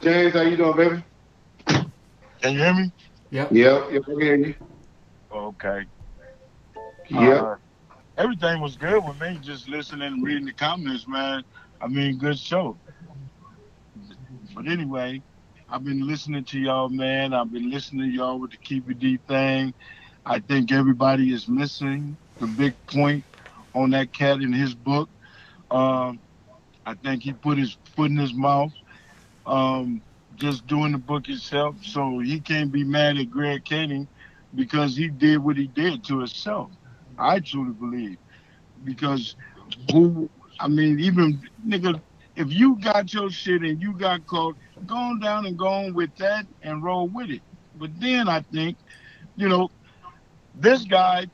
James, how you doing, baby? Can you hear me? Yep. Yep, yep, I can hear you. Okay. Yep. Uh, Everything was good with me. Just listening and reading the comments, man. I mean, good show. But anyway, I've been listening to y'all, man. I've been listening to y'all with the Keffe D thing. I think everybody is missing the big point on that cat in his book. Um, I think he put his foot in his mouth, just doing the book itself. So he can't be mad at Greg Kading because he did what he did to himself. I truly believe because who? I mean, even nigga, if you got your shit and you got caught, go on down and go on with that and roll with it. But then I think, you know, this guy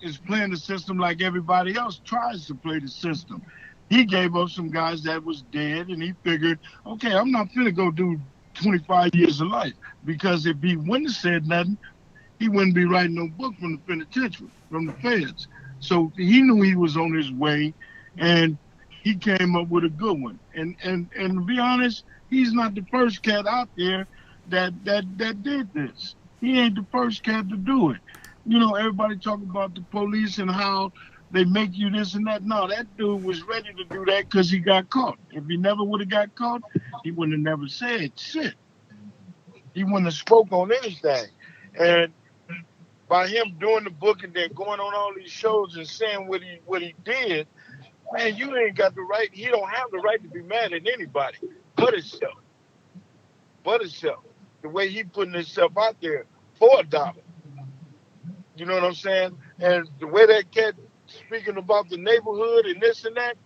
is playing the system like everybody else tries to play the system. He gave up some guys that was dead, and he figured, okay, I'm not gonna go do 25 years of life because if he wouldn't have said nothing, he wouldn't be writing no book from the penitentiary, from the feds. So he knew he was on his way, and he came up with a good one. And to be honest, he's not the first cat out there that did this. He ain't the first cat to do it. You know, everybody talk about the police and how they make you this and that. No, that dude was ready to do that because he got caught. If he never would have got caught, he wouldn't have never said shit. He wouldn't have spoke on anything. And by him doing the book and then going on all these shows and saying what he did, man, you ain't got the right. He don't have the right to be mad at anybody but himself. But himself. The way he putting himself out there for $1. You know what I'm saying? And the way that cat speaking about the neighborhood and this and that,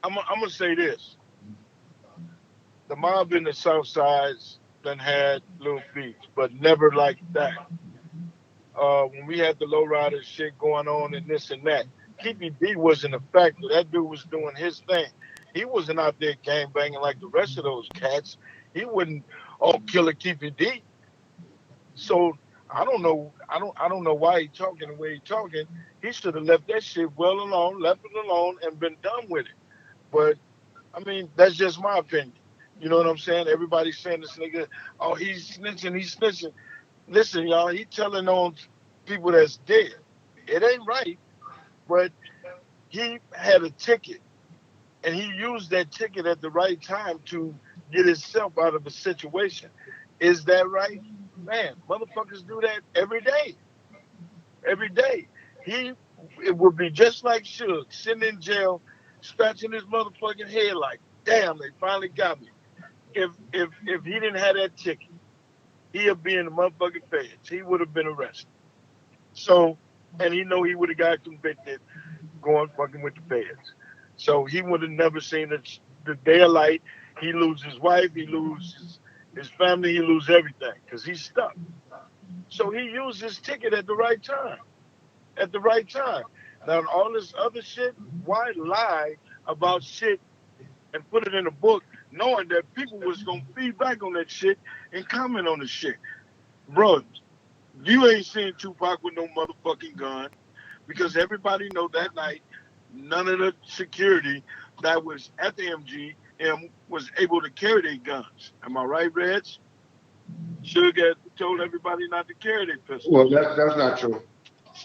I'm gonna say this: the mob in the South Sides done had little beats, but never like that. When we had the lowrider shit going on and this and that. Keffe D wasn't a factor. That dude was doing his thing. He wasn't out there gang banging like the rest of those cats. He wouldn't killer Keffe D. So I don't know why he talking the way he talking. He should have left that shit well alone, left it alone, and been done with it. But I mean, that's just my opinion. You know what I'm saying? Everybody's saying this nigga, oh, he's snitching. Listen, y'all, he telling on people that's dead. It ain't right, but he had a ticket, and he used that ticket at the right time to get himself out of a situation. Is that right? Man, motherfuckers do that every day. Every day. He it would be just like Suge, sitting in jail, scratching his motherfucking head like, damn, they finally got me. If he didn't have that ticket, he'd be in the motherfucking feds. He would have been arrested. So, and he know he would have got convicted going fucking with the feds. So he would have never seen the daylight. He lose his wife, he lose his family, he lose everything because he's stuck. So he used his ticket at the right time. At the right time. Now all this other shit, why lie about shit and put it in a book, knowing that people was gonna feedback on that shit and comment on the shit, bro? You ain't seen Tupac with no motherfucking gun because everybody know that night none of the security that was at the MGM was able to carry their guns. Am I right, Reds? Suge had told everybody not to carry their Well, pistols. that's not true.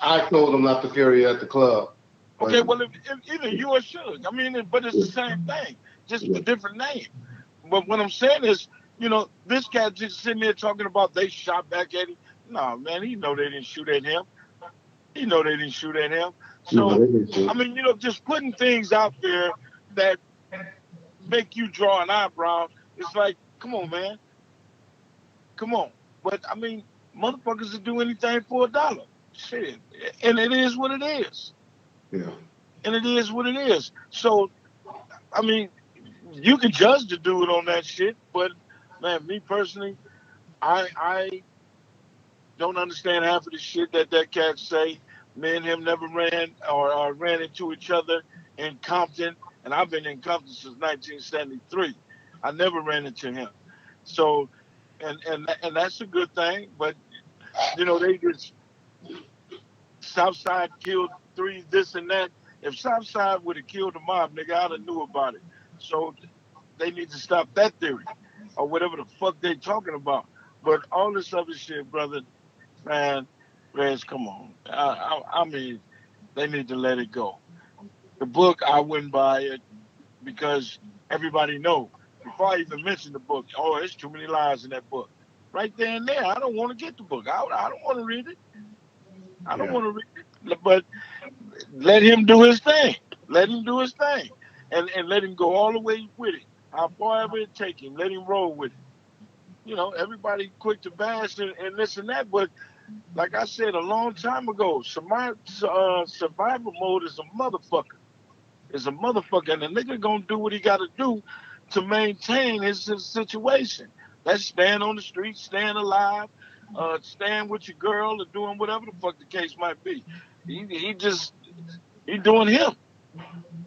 I told him not to carry it at the club, but Okay, well, if either you or Suge, I mean, but it's the same thing, just a different name. But what I'm saying is, this guy just sitting there talking about they shot back at him. No, man, he know they didn't shoot at him. He know they didn't shoot at him. no, So, they didn't I shoot. mean, just putting things out there that make you draw an eyebrow. It's like, come on, man, come on. But I mean, motherfuckers will do anything for $1. Shit, and it is what it is. Yeah. And it is what it is. So, I mean, you can judge the dude on that shit, but man, me personally, I don't understand half of the shit that cat say. Me and him never or ran into each other in Compton, and I've been in Compton since 1973. I never ran into him. So, and that's a good thing. But they just Southside killed three, this and that. If Southside would have killed the mob, nigga, I'd have knew about it. So they need to stop that theory. or whatever the fuck they talking about. But all this other shit, brother, man, Reg, come on. I mean, they need to let it go. The book, I wouldn't buy it because everybody know. Before I even mention the book, oh, there's too many lies in that book. Right there and there, I don't want to get the book. I don't want to read it. I don't want to read it. But let him do his thing. Let him do his thing. And let him go all the way with it. How far ever it take him, let him roll with it. You know, everybody quick to bash and this and that, but like I said a long time ago, survival mode is a motherfucker. Is a motherfucker, and the nigga gonna do what he gotta do to maintain his situation. Let's stand on the street, stand alive, stand with your girl, or doing whatever the fuck the case might be. He doing him.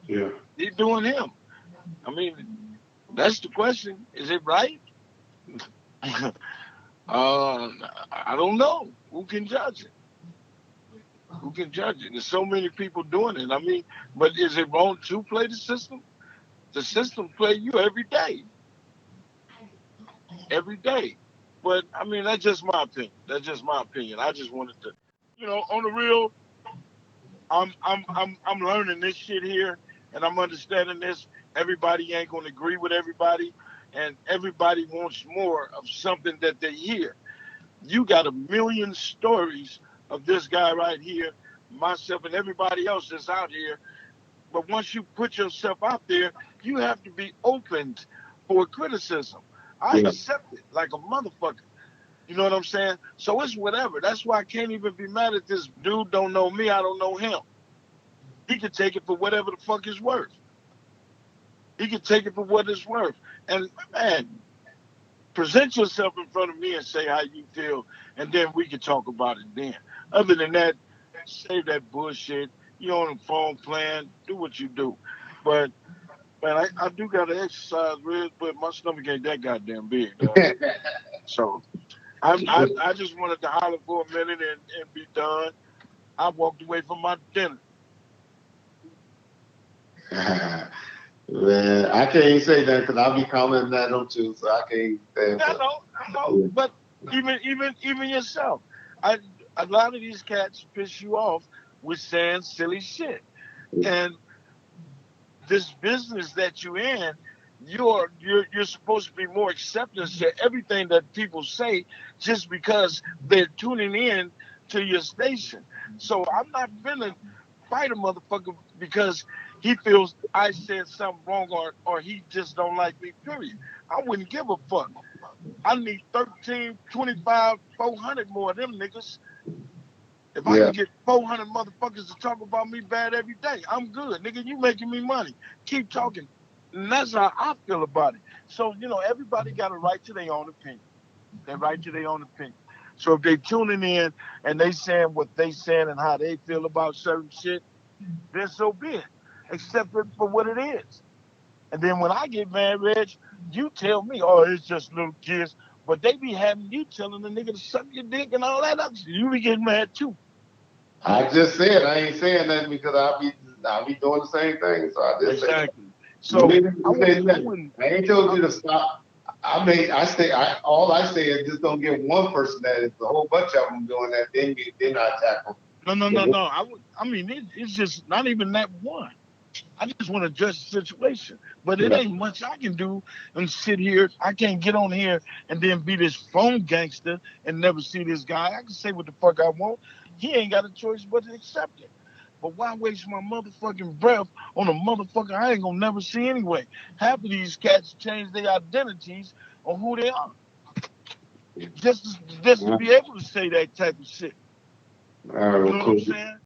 Yeah. He doing him. I mean, that's the question. Is it right? I don't know. Who can judge it? Who can judge it? There's so many people doing it. I mean, but is it wrong to play the system? The system play you every day. Every day. But I mean, that's just my opinion. That's just my opinion. I just wanted to, on the real, I'm learning this shit here and I'm understanding this. Everybody ain't gonna agree with everybody, and everybody wants more of something that they hear. You got a million stories of this guy right here, myself, and everybody else that's out here. But once you put yourself out there, you have to be open for criticism. I accept it like a motherfucker. You know what I'm saying? So it's whatever. That's why I can't even be mad at this dude. Don't know me. I don't know him. He can take it for whatever the fuck it's worth. He can take it for what it's worth. And man, present yourself in front of me and say how you feel, and then we can talk about it then. Other than that, save that bullshit. You on the phone playing, do what you do. But man, I do gotta exercise, Riz, but my stomach ain't that goddamn big, dog. So I just wanted to holler for a minute and be done. I walked away from my dinner. Man, I can't say that because I'll be commenting that on too, so I can't say I know. But even yourself, a lot of these cats piss you off with saying silly shit. And this business that you're in, you're supposed to be more acceptance to everything that people say just because they're tuning in to your station. So I'm not finna fight a motherfucker because he feels I said something wrong or he just don't like me, period. I wouldn't give a fuck. I need 13, 25, 400 more of them niggas. If I can get 400 motherfuckers to talk about me bad every day, I'm good. Nigga, you making me money. Keep talking. And that's how I feel about it. So, everybody got a right to their own opinion. They right to their own opinion. So if they tuning in and they saying what they saying and how they feel about certain shit, then so be it. Accept it for what it is. And then when I get mad, Reg, you tell me, oh, it's just little kids. But they be having you telling the nigga to suck your dick and all that other shit. You be getting mad too. I just said I ain't saying nothing because I'll be doing the same thing. So I just exactly. So I ain't told you to stop. All I say is just don't get one person that. If a whole bunch of them doing that, then I tackle. No. It's just not even that one. I just want to judge the situation. But it ain't much I can do and sit here. I can't get on here and then be this phone gangster and never see this guy. I can say what the fuck I want. He ain't got a choice but to accept it. But why waste my motherfucking breath on a motherfucker I ain't gonna never see anyway? Half of these cats change their identities on who they are. Just to be able to say that type of shit. All right, you know cool. what I'm saying?